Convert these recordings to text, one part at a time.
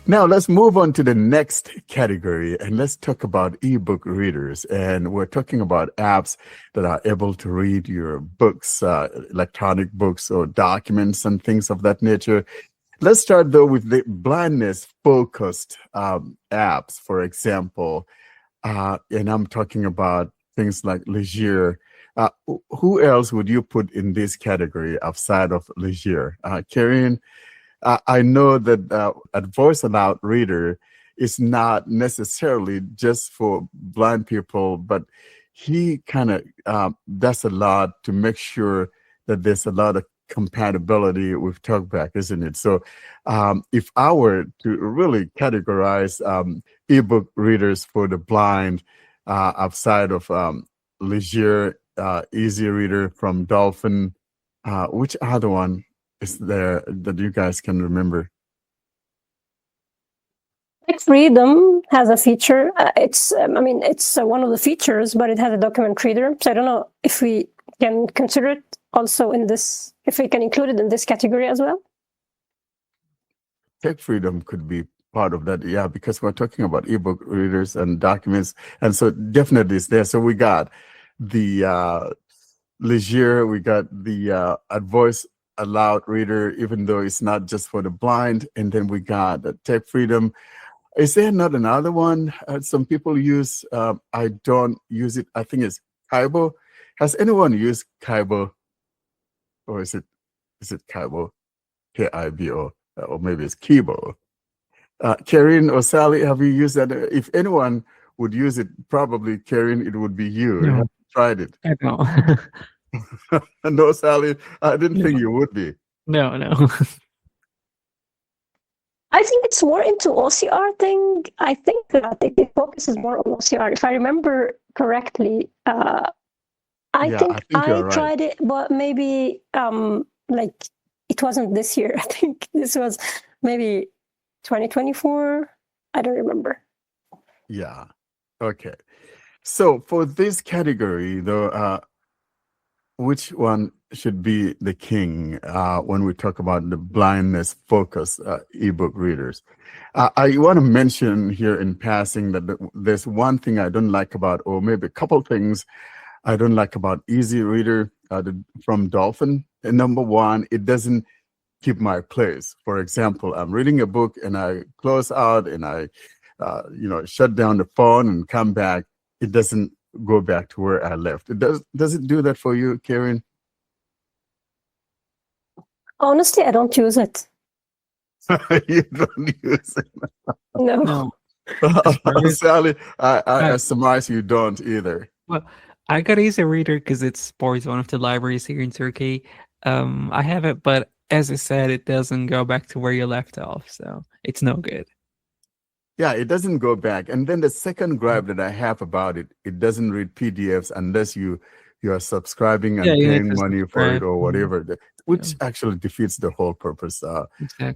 Now let's move on to the next category and let's talk about ebook readers. And we're talking about apps that are able to read your books, electronic books or documents and things of that nature. Let's start though with the blindness focused apps, for example. And I'm talking about things like Leisure. Who else would you put in this category outside of Leisure? Karen, I know that a voice aloud reader is not necessarily just for blind people, but he kind of does a lot to make sure that there's a lot of compatibility with TalkBack, isn't it? So if I were to really categorize ebook readers for the blind outside of Leisure, Easy Reader from Dolphin, which other one is there that you guys can remember? Like Freedom has a feature. It's one of the features, but it has a document reader. So I don't know if we can consider it also in this, if we can include it in this category as well. Tech Freedom could be part of that, yeah, because we're talking about ebook readers and documents, and so definitely it's there. So we got the Leisure, we got the voice aloud reader, even though it's not just for the blind, and then we got the Tech Freedom. Is there not another one some people use? I don't use it. I think it's Kaibo. Has anyone used Kaibo, or is it Kaibo, Kibo, or maybe it's Kibo? Karen or Sally, have you used that? If anyone would use it, probably Karen, it would be you. No. Have you tried it? I know. No, Sally, I didn't think you would be. No. I think it's more into OCR thing. I think that it focuses more on OCR. If I remember correctly, I think I tried it, but maybe like it wasn't this year. I think this was maybe 2024. I don't remember. Yeah. Okay. So for this category, though, which one should be the king when we talk about the blindness focused ebook readers? I want to mention here in passing that there's one thing I don't like about, or maybe a couple things I don't like about Easy Reader from Dolphin. And number one, it doesn't keep my place. For example, I'm reading a book and I close out and I shut down the phone and come back. It doesn't go back to where I left. It does it do that for you, Karen? Honestly, I don't use it. You don't use it? No. Sally, I surmise you don't either. Well, I got Easy Reader because it's part of one of the libraries here in Turkey. I have it, but as I said, it doesn't go back to where you left off, so it's no good. Yeah, it doesn't go back. And then the second gripe that I have about it, it doesn't read PDFs unless you are subscribing and paying money for it or whatever, which actually defeats the whole purpose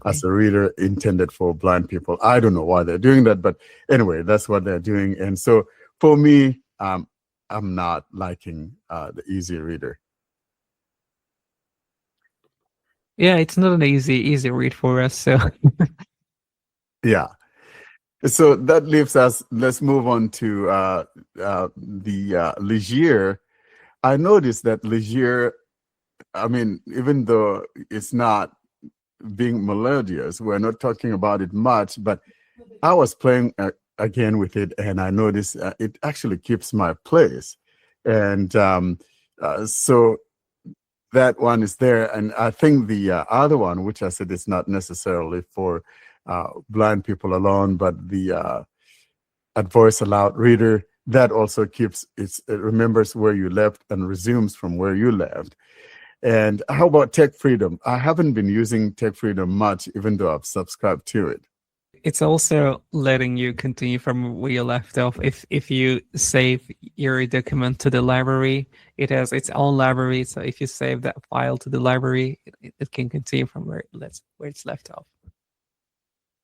as a reader intended for blind people. I don't know why they're doing that, but anyway, that's what they're doing. And so for me, I'm not liking the Easy Reader. Yeah, it's not an easy read for us. So yeah. So that leaves us. Let's move on to the Leisure. I noticed that Leisure, I mean, even though it's not being melodious, we're not talking about it much, but I was playing again with it and I noticed it actually keeps my place. And so that one is there. And I think the other one, which I said is not necessarily for blind people alone, but the voice aloud reader, that also keeps it remembers where you left and resumes from where you left. And how about Tech Freedom? I haven't been using Tech Freedom much, even though I've subscribed to it. It's also letting you continue from where you left off. If you save your document to the library, it has its own library. So if you save that file to the library, it can continue from where it's left off.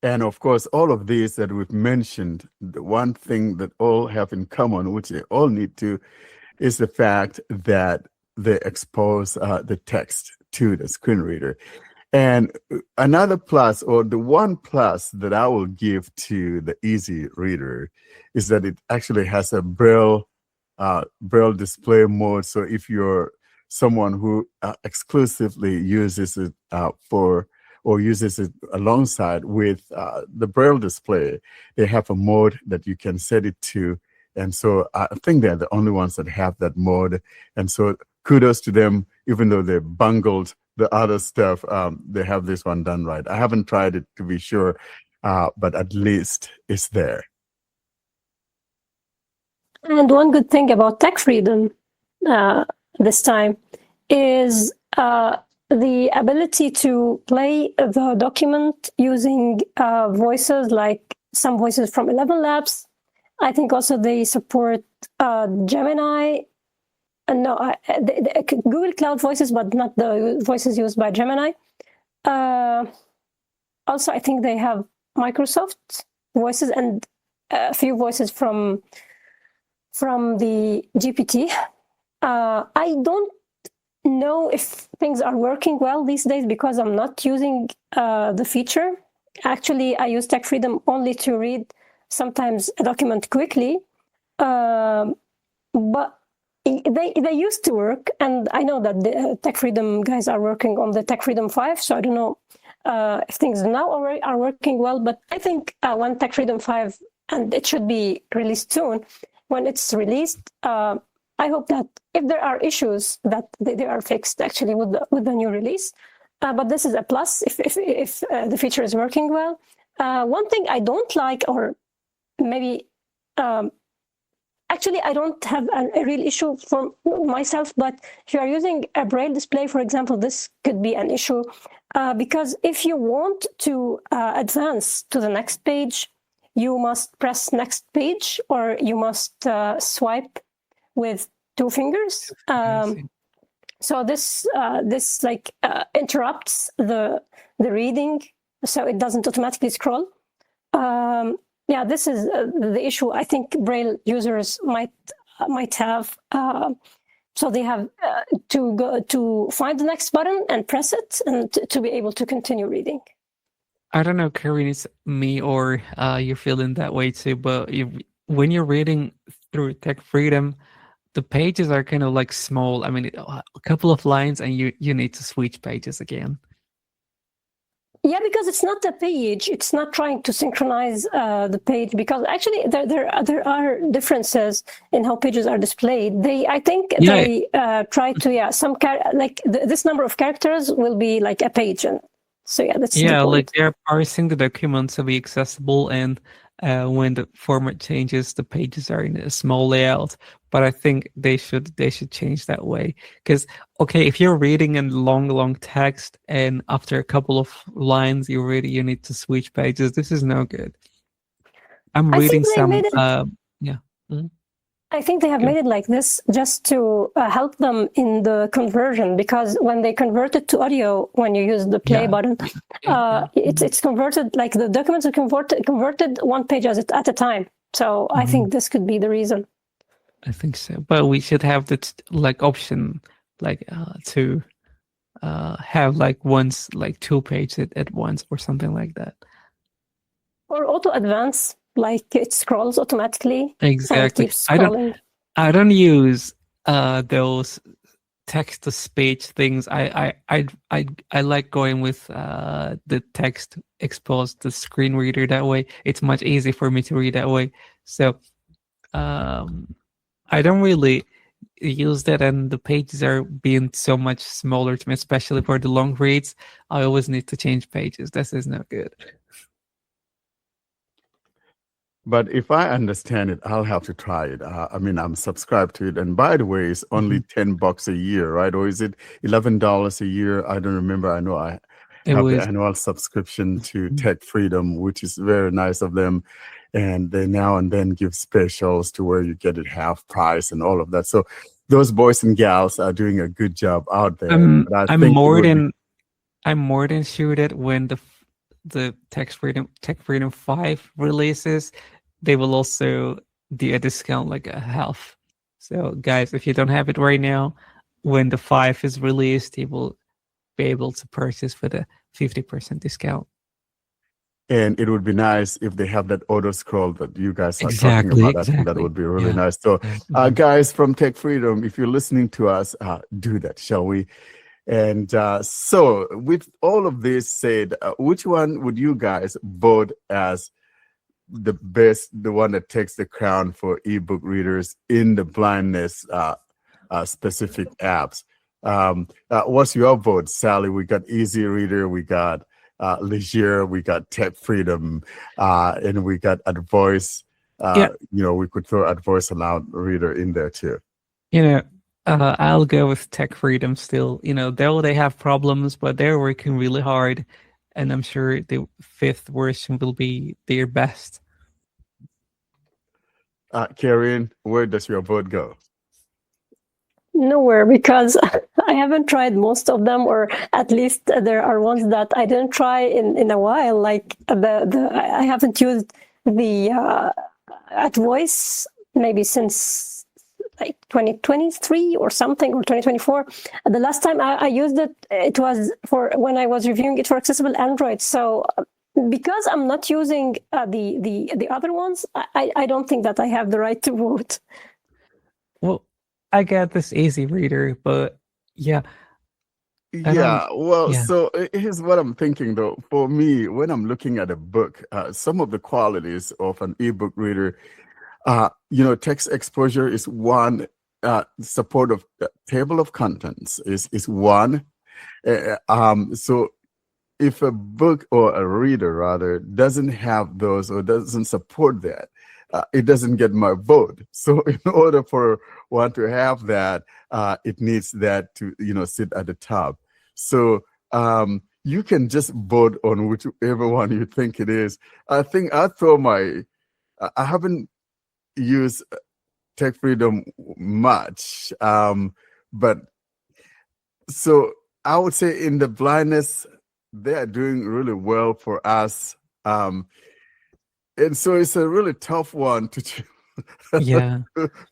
And of course, all of these that we've mentioned, the one thing that all have in common, which they all need to, is the fact that they expose the text to the screen reader. And another plus, or the one plus that I will give to the Easy Reader, is that it actually has a Braille display mode. So if you're someone who exclusively uses it or uses it alongside with the Braille display, they have a mode that you can set it to. And so I think they're the only ones that have that mode. And so kudos to them, even though they bungled the other stuff, they have this one done right. I haven't tried it to be sure, but at least it's there. And one good thing about Tech Freedom this time is the ability to play the document using voices, like some voices from 11 Labs. I think also they support Gemini. The Google Cloud Voices, but not the voices used by Gemini. Also, I think they have Microsoft voices and a few voices from the GPT. I don't know if things are working well these days because I'm not using the feature. Actually, I use Tech Freedom only to read sometimes a document quickly, but they used to work, and I know that the Tech Freedom guys are working on the Tech Freedom 5, so I don't know if things now are working well, but I think when Tech Freedom 5, and it should be released soon, when it's released, I hope that if there are issues that they are fixed actually with the new release. But this is a plus if the feature is working well. One thing I don't like, or maybe actually I don't have a real issue for myself, but if you are using a Braille display, for example, this could be an issue because if you want to advance to the next page, you must press next page, or you must swipe with 2 fingers. So this like interrupts the reading, so it doesn't automatically scroll. Yeah, this is the issue I think Braille users might have. So they have to go to find the next button and press it, and to be able to continue reading. I don't know, Karen, it's me or you're feeling that way too, but when you're reading through Tech Freedom, the pages are kind of like small. I mean, a couple of lines and you need to switch pages again. Yeah, because it's not the page. It's not trying to synchronize the page, because actually there are differences in how pages are displayed. I think they try to, this number of characters will be like a page. And so that's like they're parsing the document to be accessible, and when the format changes, the pages are in a small layout. But I think they should change that way, because if you're reading a long text and after a couple of lines you need to switch pages, this is no good. I'm reading some I think they have made it like this just to help them in the conversion, because when they convert it to audio, when you use the play button, it's converted, like the documents are converted 1 page at a time. So I think this could be the reason. I think so, but we should have the option to have once 2 pages at once or something like that, or auto advance. Like it scrolls automatically. Exactly. I don't use those text to speech things. I like going with the text exposed to screen reader. That way, it's much easier for me to read that way. So I don't really use that, and the pages are being so much smaller to me, especially for the long reads. I always need to change pages. This is not good. But if I understand it, I'll have to try it. I mean, I'm subscribed to it. And by the way, it's only $10 a year, right? Or is it $11 a year? I don't remember. I know I have the annual subscription to Tech Freedom, which is very nice of them. And they now and then give specials to where you get it half price and all of that. So those boys and gals are doing a good job out there. I'm more than sure that when the Tech Freedom 5 releases, they will also do a discount, like a half. So guys, if you don't have it right now, when the 5 is released, you will be able to purchase for the 50% discount. And it would be nice if they have that auto scroll that you guys are talking about. I think that would be really nice. So, guys from Tech Freedom, if you're listening to us, do that, shall we? And so, with all of this said, which one would you guys vote as the best, the one that takes the crown for ebook readers in the blindness specific apps? What's your vote, Sally? We got Easy Reader, we got Leisure, we got Tech Freedom, and we got Advoice. We could throw Advoice Aloud Reader in there too. I'll go with Tech Freedom still. They have problems, but they're working really hard, and I'm sure the 5th version will be their best. Karen, where does your vote go? Nowhere, because I haven't tried most of them, or at least there are ones that I didn't try in a while. Like I haven't used the Advoice maybe since like 2023 or something, or 2024. The last time I used it, it was for when I was reviewing it for accessible Android. So because I'm not using the other ones, I don't think that I have the right to vote. Well, I get this Easy Reader, but so here's what I'm thinking though. For me, when I'm looking at a book, some of the qualities of an ebook reader, text exposure is one, support of table of contents is one. So if a book or a reader rather doesn't have those or doesn't support that, it doesn't get my vote. So in order for one to have that, it needs that to sit at the top. So you can just vote on whichever one you think it is. I think I haven't used Tech Freedom much, but so I would say in the blindness, they are doing really well for us. And so it's a really tough one to choose.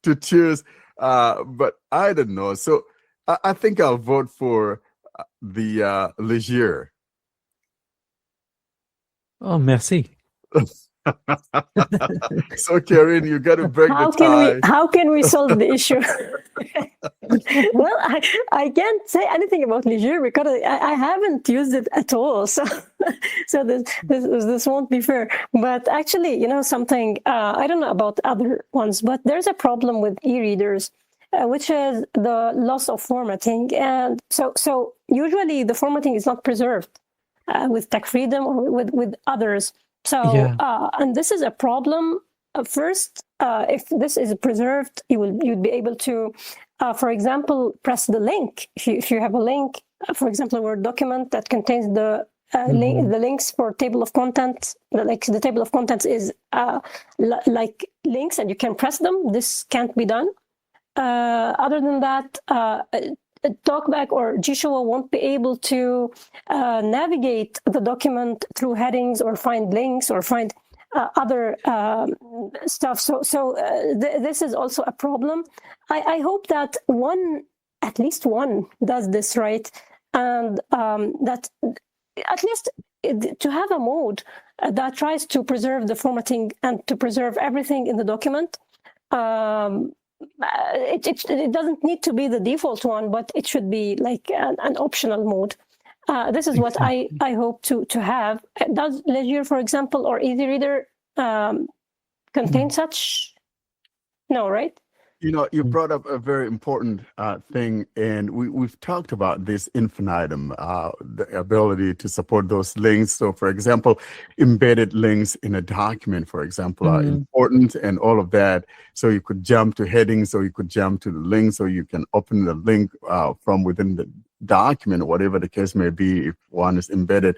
To choose. But I don't know. So I think I'll vote for the Leisure. Oh, merci. So, Karen, you got to break the tie. How can we solve the issue? Well, I can't say anything about Leisure because I haven't used it at all. So this won't be fair. But actually, something, I don't know about other ones, but there's a problem with e-readers, which is the loss of formatting. And so usually the formatting is not preserved with Tech Freedom or with others. So, and this is a problem. First, if this is preserved, you'd be able to, for example, press the link. If you have a link, for example, a Word document that contains the links for table of contents, like the table of contents is like links, and you can press them. This can't be done. Other than that, TalkBack or GShow won't be able to navigate the document through headings or find links or find other stuff. So this is also a problem. I hope that at least one does this right, and that at least to have a mode that tries to preserve the formatting and to preserve everything in the document. It doesn't need to be the default one, but it should be like an optional mode. This is what I hope to have. Does Leisure, for example, or Easy Reader contain such? No, right? You brought up a very important thing, and we've talked about this infinitum, the ability to support those links. So, for example, embedded links in a document, for example, are important, and all of that. So you could jump to headings, or you could jump to the links, or you can open the link from within the document, whatever the case may be, if one is embedded.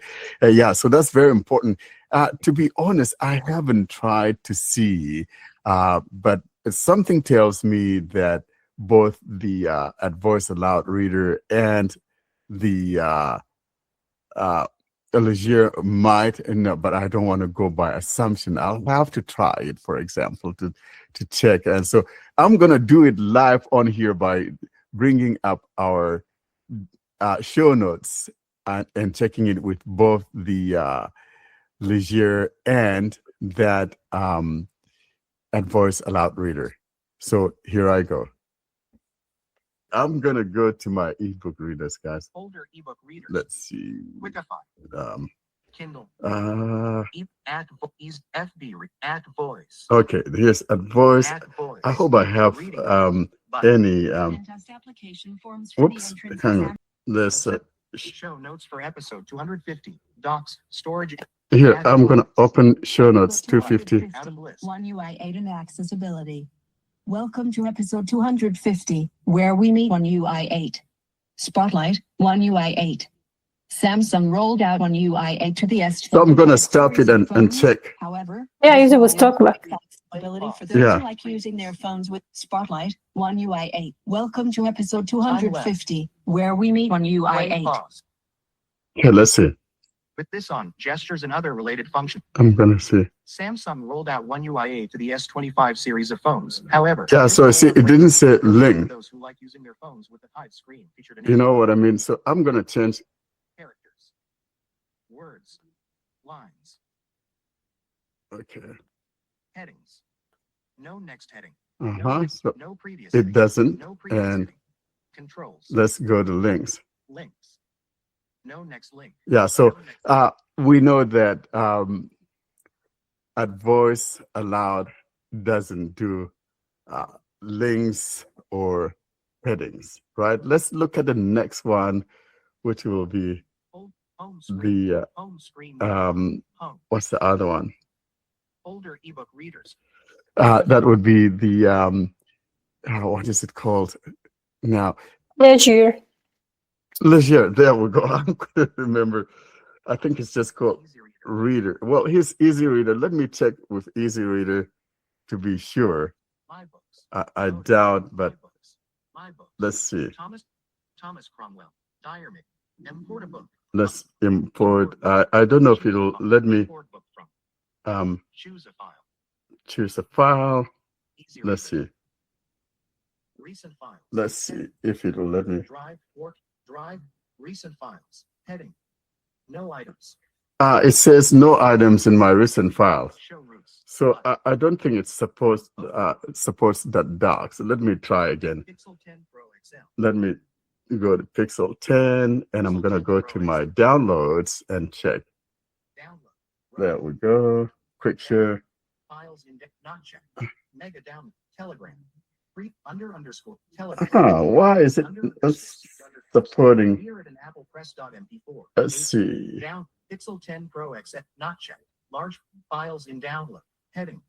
So that's very important. To be honest, I haven't tried to see, but something tells me that both the Advoice Aloud Reader and the Leisure might, but I don't want to go by assumption. I'll have to try it, for example, to check. And so I'm going to do it live on here by bringing up our show notes. and checking it with both the Ligier and that voice aloud reader. So here I go. I'm gonna go to my ebook readers, guys. Older ebook readers. Let's see. Quickify. Kindle. At voice. Okay, here's at voice. I hope I have any application forms whoops, hang on. Let's show notes for episode 250. Docs, storage. Here, I'm gonna open show notes 250. One UI 8 and accessibility. Welcome to episode 250, where we meet One UI 8. Spotlight, One UI 8. Samsung rolled out One UI 8 to the S. So I'm gonna stop it and check. However, yeah, it was talk about ability for those who like using their phones with Spotlight, One UI 8. Welcome to episode 250, where we meet One UI 8. Okay, let's see. With this on, gestures and other related functions. I'm gonna see. Samsung rolled out One UI 8 to the S25 series of phones. However, yeah, so see, it didn't say link. Those who like using their phones with the hide screen featured an you know what I mean? So I'm gonna change characters, words, lines. Okay. Headings. No next heading. So no previous. It doesn't. No previous and heading. Controls. Let's go to links. Links. No next link. Yeah, so we know that at voice aloud doesn't do links or headings, right? Let's look at the next one, which will be home screen. the home screen. what's the other one? Older ebook readers. That would be the what is it called now? Ligier. Ligier, there we go. I'm going to remember. I think it's just called Reader. Well, here's Easy Reader. Let me check with Easy Reader to be sure. My books. I doubt, but My books. Let's see. Thomas Cromwell. Diarmy. Import a book. Let's import. I don't know if it'll let me choose a file. Choose a file. Let's see. Recent files. Let's see if it'll let me. Drive, recent files. Heading. No items. It says no items in my recent files. Show routes. So I don't think it's supposed supports that doc. So let me try again. Pixel 10 Pro XL. Let me go to Pixel 10 and I'm gonna go to my downloads and check. Download. There we go. Quick share. Files index not checked. Mega download. Telegram. Telegram. Why is it supporting? Here at an Apple Press.mp4. Let's see. Down Pixel 10 Pro XL not checked. Large files in download. Heading.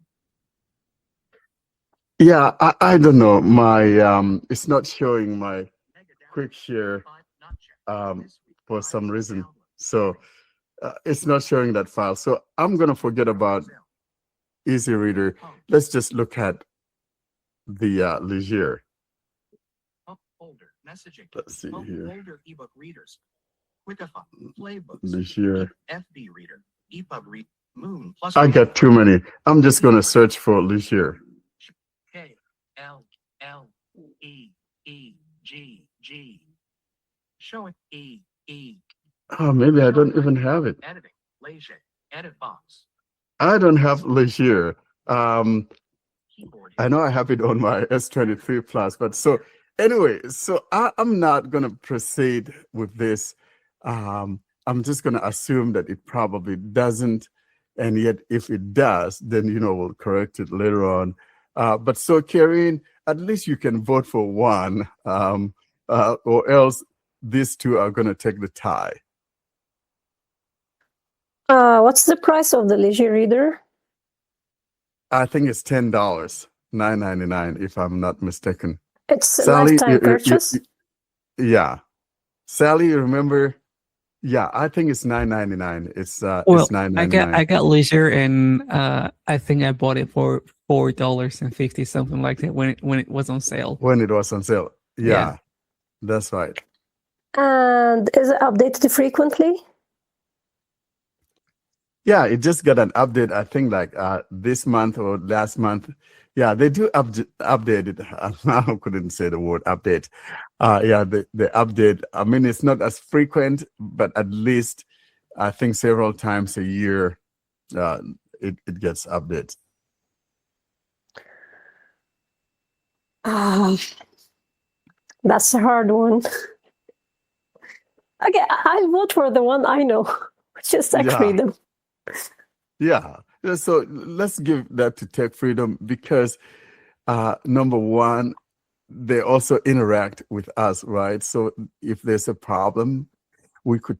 Yeah, I don't know. My it's not showing my quick share for some reason. So it's not showing that file. So I'm gonna forget about Easy Reader. Let's just look at the Ligier. Folder messaging. Let's see here. Folder ebook readers. Quickify. Playbooks. Ligier. FB reader. EPUB read. Moon plus. I got too many. I'm just gonna search for Ligier. K L L E E G G. Show it E E. Oh, maybe I don't even have it. Editing. Ligier. Edit box. I don't have Ligier. Keyboard. I know I have it on my S23 Plus, but so anyway, so I'm not gonna proceed with this. I'm just gonna assume that it probably doesn't, and yet if it does, then we'll correct it later on. But so Karine, at least you can vote for one, or else these two are gonna take the tie. What's the price of the Ligier reader? I think it's $10, $9.99 if I'm not mistaken. It's Sally, lifetime purchase. Yeah, Sally, remember? Yeah, I think it's $9.99. It's $9.99. I got Ligier and I think I bought it for $4.50, something like that when it was on sale. When it was on sale, yeah. That's right. And is it updated frequently? Yeah, it just got an update. I think like this month or last month, Yeah, they do update it. I couldn't say the word update. Yeah, they update. I mean, it's not as frequent, but at least I think several times a year it gets updated. That's a hard one. Okay, I'll vote for the one I know, which is Tech Freedom. Yeah. So let's give that to Tech Freedom because number one, they also interact with us, right? So if there's a problem, we could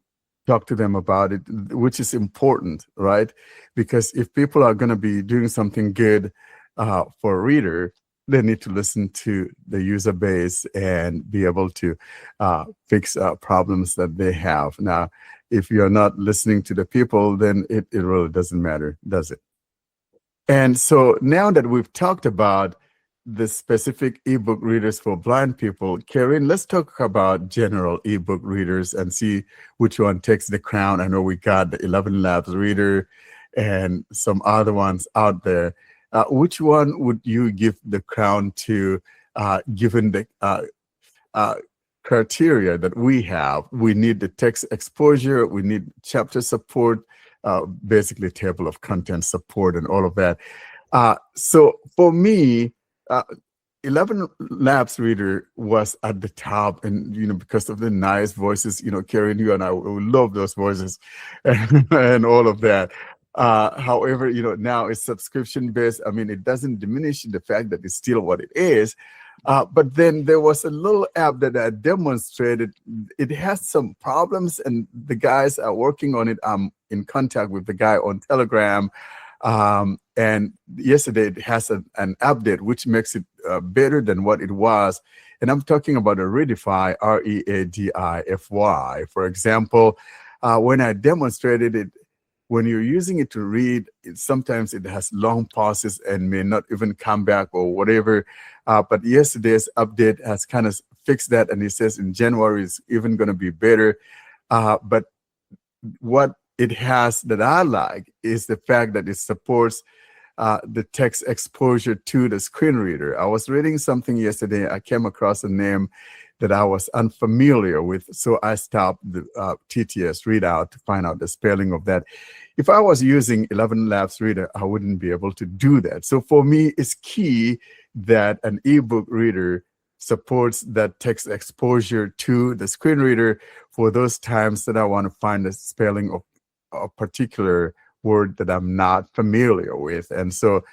talk to them about it, which is important, right? Because if people are going to be doing something good for a reader, they need to listen to the user base and be able to fix problems that they have. Now, if you're not listening to the people, then it really doesn't matter, does it? And so now that we've talked about the specific ebook readers for blind people, Karen, let's talk about general ebook readers and see which one takes the crown. I know we got the 11 Labs reader and some other ones out there. Which one would you give the crown to, given the criteria that we have? We need the text exposure, we need chapter support, basically table of contents support and all of that. So for me, 11 Labs reader was at the top, and because of the nice voices, Karen, you and I love those voices and all of that. However, now it's subscription based. I mean, it doesn't diminish the fact that it's still what it is. But then there was a little app that I demonstrated. It has some problems, and the guys are working on it. I'm in contact with the guy on Telegram. And yesterday it has an update which makes it better than what it was. And I'm talking about a Readify, Readify. For example, when I demonstrated it, when you're using it to read, sometimes it has long pauses and may not even come back or whatever. But yesterday's update has kind of fixed that, and it says in January it's even going to be better. But what it has that I like is the fact that it supports the text exposure to the screen reader. I was reading something yesterday. I came across a name that I was unfamiliar with, so I stopped the TTS readout to find out the spelling of that. If I was using 11 Labs reader, I wouldn't be able to do that. So for me, it's key that an ebook reader supports that text exposure to the screen reader for those times that I want to find the spelling of a particular word that I'm not familiar with. And so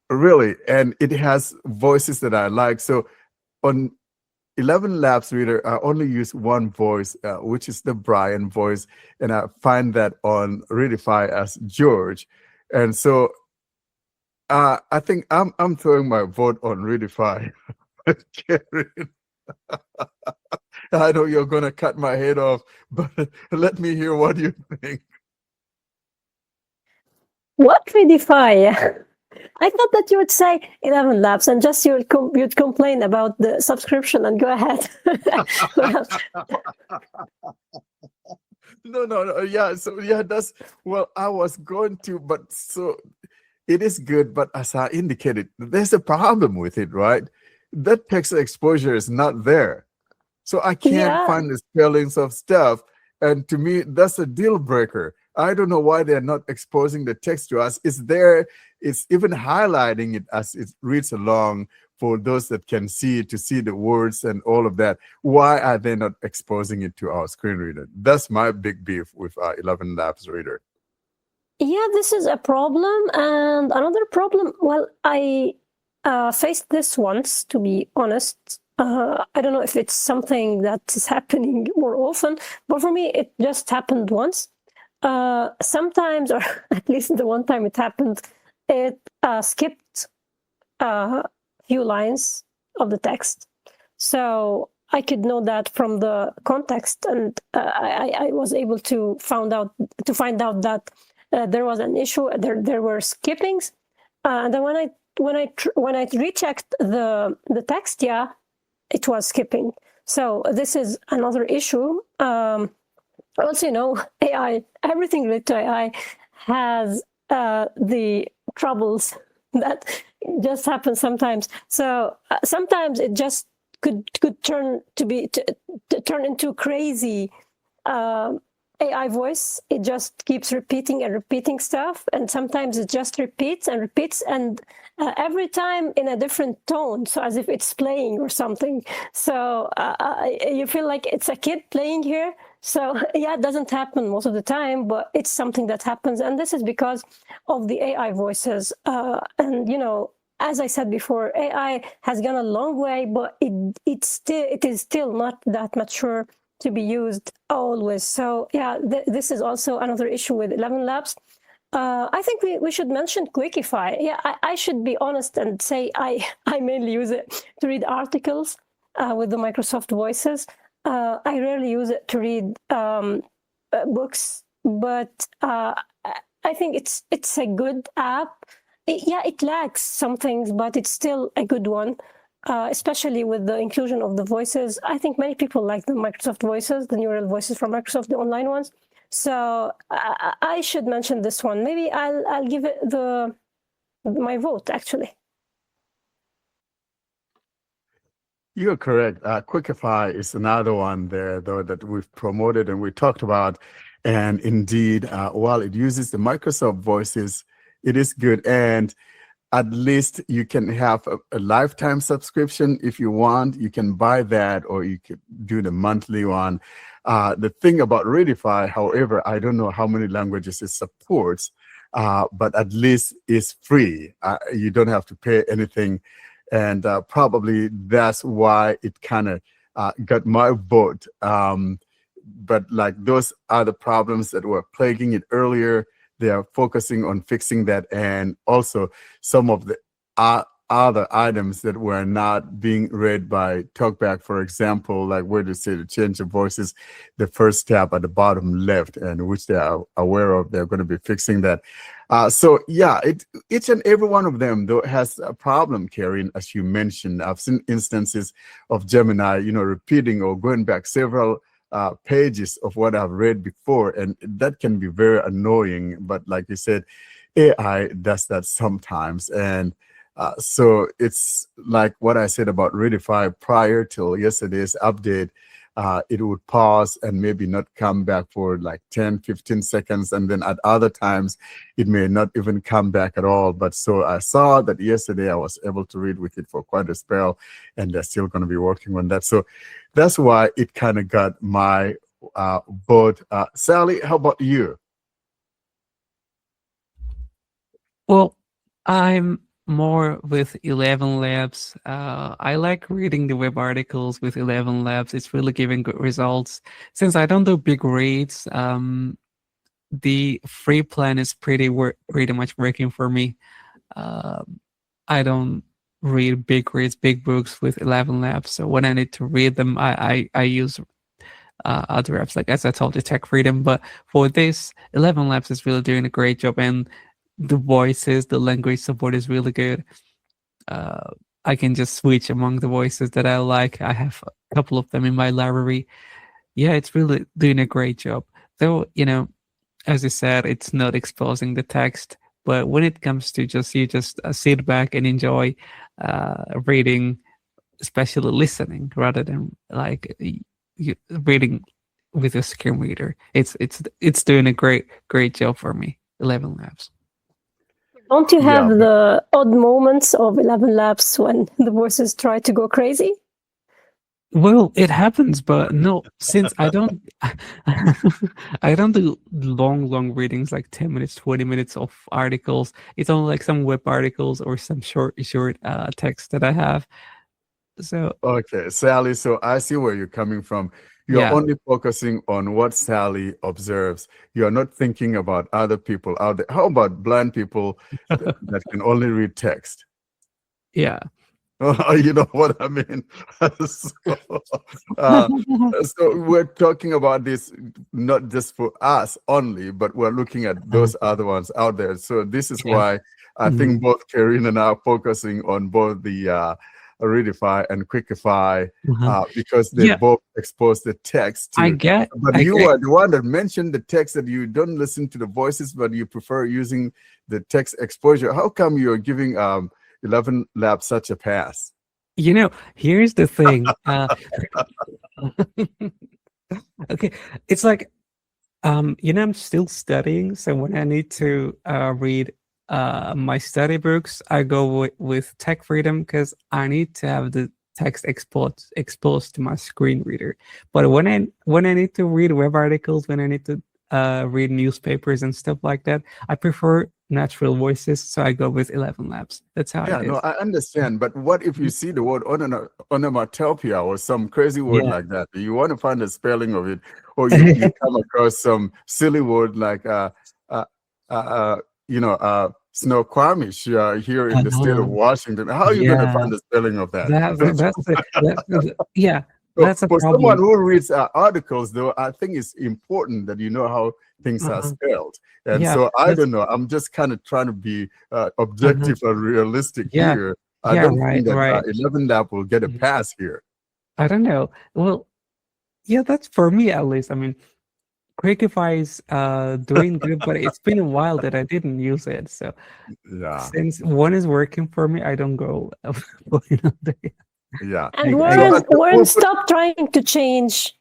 really, and it has voices that I like. So on 11 Labs reader, I only use one voice, which is the Brian voice, and I find that on Readify as George. And so I think I'm throwing my vote on Readify. Karen. I know you're going to cut my head off, but let me hear what you think. What Readify? I thought that you would say 11 Labs and just you'd complain about the subscription and go ahead. No. Yeah, so yeah, that's, well, I was going to, but so it is good, but as I indicated, there's a problem with it, right? That text exposure is not there. So I can't find the spellings of stuff. And to me, that's a deal breaker. I don't know why they're not exposing the text to us. It's there. It's even highlighting it as it reads along for those that can see it, to see the words and all of that. Why are they not exposing it to our screen reader? That's my big beef with our 11 Labs reader. Yeah, this is a problem. And another problem, well, I faced this once, to be honest. I don't know if it's something that is happening more often, but for me, it just happened once. Sometimes, or at least the one time it happened, it skipped a few lines of the text. So I could know that from the context, and I was able to find out that there was an issue. There were skippings, and then when I rechecked the text, yeah, it was skipping. So this is another issue. Also, AI, everything related to AI has the troubles that just happens sometimes. So sometimes it just could turn turn into crazy AI voice. It just keeps repeating and repeating stuff, and sometimes it just repeats and repeats, and every time in a different tone, so as if it's playing or something. So you feel like it's a kid playing here. So yeah, it doesn't happen most of the time, but it's something that happens, and this is because of the AI voices. And you know, as I said before, AI has gone a long way, but it is still not that mature to be used always. So yeah, this is also another issue with 11 Labs. I think we should mention Quickify. Yeah, I should be honest and say I mainly use it to read articles with the Microsoft Voices. I rarely use it to read books, but I think it's a good app. It lacks some things, but it's still a good one, especially with the inclusion of the voices. I think many people like the Microsoft Voices, the neural voices from Microsoft, the online ones. So I should mention this one. Maybe I'll give it my vote, actually. You're correct. Quickify is another one there, though, that we've promoted and we talked about. And indeed, while it uses the Microsoft Voices, it is good. And at least you can have a lifetime subscription if you want. You can buy that, or you could do the monthly one. The thing about Readify, however, I don't know how many languages it supports, but at least it's free. You don't have to pay anything. And probably that's why it kind of got my vote. But like those are the problems that were plaguing it earlier. They are focusing on fixing that, and also some of the other items that were not being read by TalkBack, for example, like where they say to change the voices, the first tab at the bottom left, and which they are aware of. They're going to be fixing that. So yeah, each and every one of them though has a problem, Karen, as you mentioned. I've seen instances of Gemini, repeating or going back several pages of what I've read before, and that can be very annoying. But like you said, AI does that sometimes, and so it's like what I said about Readify prior till yesterday's update. It would pause and maybe not come back for like 10-15 seconds, and then at other times it may not even come back at all. But so I saw that yesterday I was able to read with it for quite a spell, and they're still going to be working on that. So that's why it kind of got my vote. Sally, how about you? Well, I'm more with 11 Labs. I like reading the web articles with 11 Labs. It's really giving good results. Since I don't do big reads, the free plan is pretty much working for me. I don't read big reads, big books with 11 Labs. So when I need to read them, I use other apps, like as I told you, Tech Freedom. But for this, 11 Labs is really doing a great job, and the voices, the language support is really good. I can just switch among the voices that I like. I have a couple of them in my library. Yeah, it's really doing a great job. Though, as you said, it's not exposing the text. But when it comes to you just sit back and enjoy reading, especially listening, rather than like reading with a screen reader, it's doing a great job for me. 11 Labs. Don't you have the odd moments of 11 Labs when the voices try to go crazy? Well, it happens, but no, since I don't do long readings, like 10 minutes, 20 minutes of articles. It's only like some web articles or some short text that I have. So okay, Sally, so I see where you're coming from. You're only focusing on what Sally observes. You're not thinking about other people out there. How about blind people that can only read text? Yeah. You know what I mean? So we're talking about this not just for us only, but we're looking at those other ones out there. So this is why I think both Karen and I are focusing on both the Readify and Quickify because they both expose the text. But you are the one that mentioned the text, that you don't listen to the voices, but you prefer using the text exposure. How come you're giving 11 Labs such a pass? You know, here's the thing. Okay, it's like, you know, I'm still studying, so when I need to read my study books, I go with Tech Freedom because I need to have the text exposed to my screen reader. But when I need to read web articles, when I need to read newspapers and stuff like that, I prefer natural voices, so I go with 11 Labs. That's how it is. No, I understand. But what if you see the word onomatopoeia or some crazy word like that? You want to find the spelling of it, or you come across some silly word like Snoqualmie here in the state of Washington. How are you going to find the spelling of that? That's a for problem. someone who reads articles, though, I think it's important that you know how things are spelled. And so I don't know. I'm just kind of trying to be objective and realistic here. I don't think that 11 Lab will get a pass here. I don't know. Well, yeah, that's for me at least. I mean, Quickify is doing good, but it's been a while that I didn't use it. So since one is working for me, I don't go. Yeah. And Warren, stop trying to change,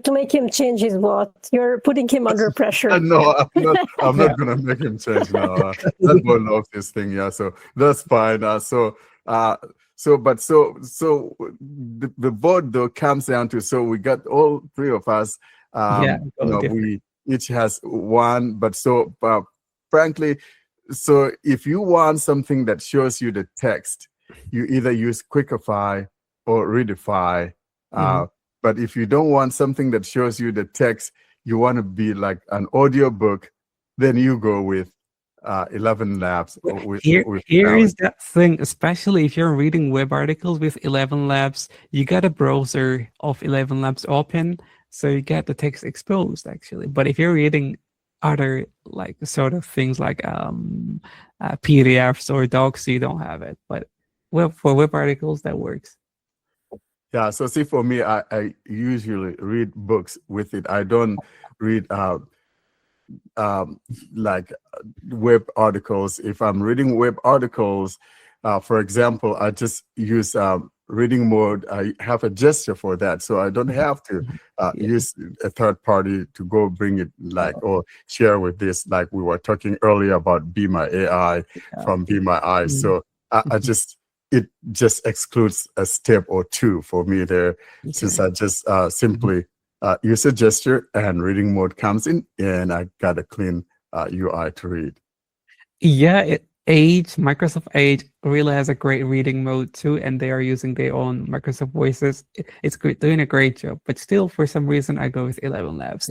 to make him change his what. You're putting him under pressure. No, I'm not going to make him change now. That boy loves this thing. Yeah. So that's fine. The vote though comes down to, so we got all three of us. We each has one, but frankly, so if you want something that shows you the text, you either use Quickify or Readify. But if you don't want something that shows you the text, you want to be like an audio book, then you go with 11 Labs. Here is that thing, especially if you're reading web articles with 11 Labs, you got a browser of 11 Labs open, so you get the text exposed actually. But if you're reading other like sort of things like PDFs or docs, you don't have it. But well, for web articles, that works. Yeah, so see, for me, I usually read books with it. I don't read like web articles. If I'm reading web articles, for example, I just use reading mode. I have a gesture for that, so I don't have to use a third party to go bring it or share with this, like we were talking earlier about Be My AI from Be My Eyes. So it just excludes a step or two for me there, since I just simply use a gesture and reading mode comes in, and I got a clean UI to read. Yeah, Microsoft Edge really has a great reading mode too, and they are using their own Microsoft Voices. It's doing a great job, but still, for some reason, I go with 11 Labs.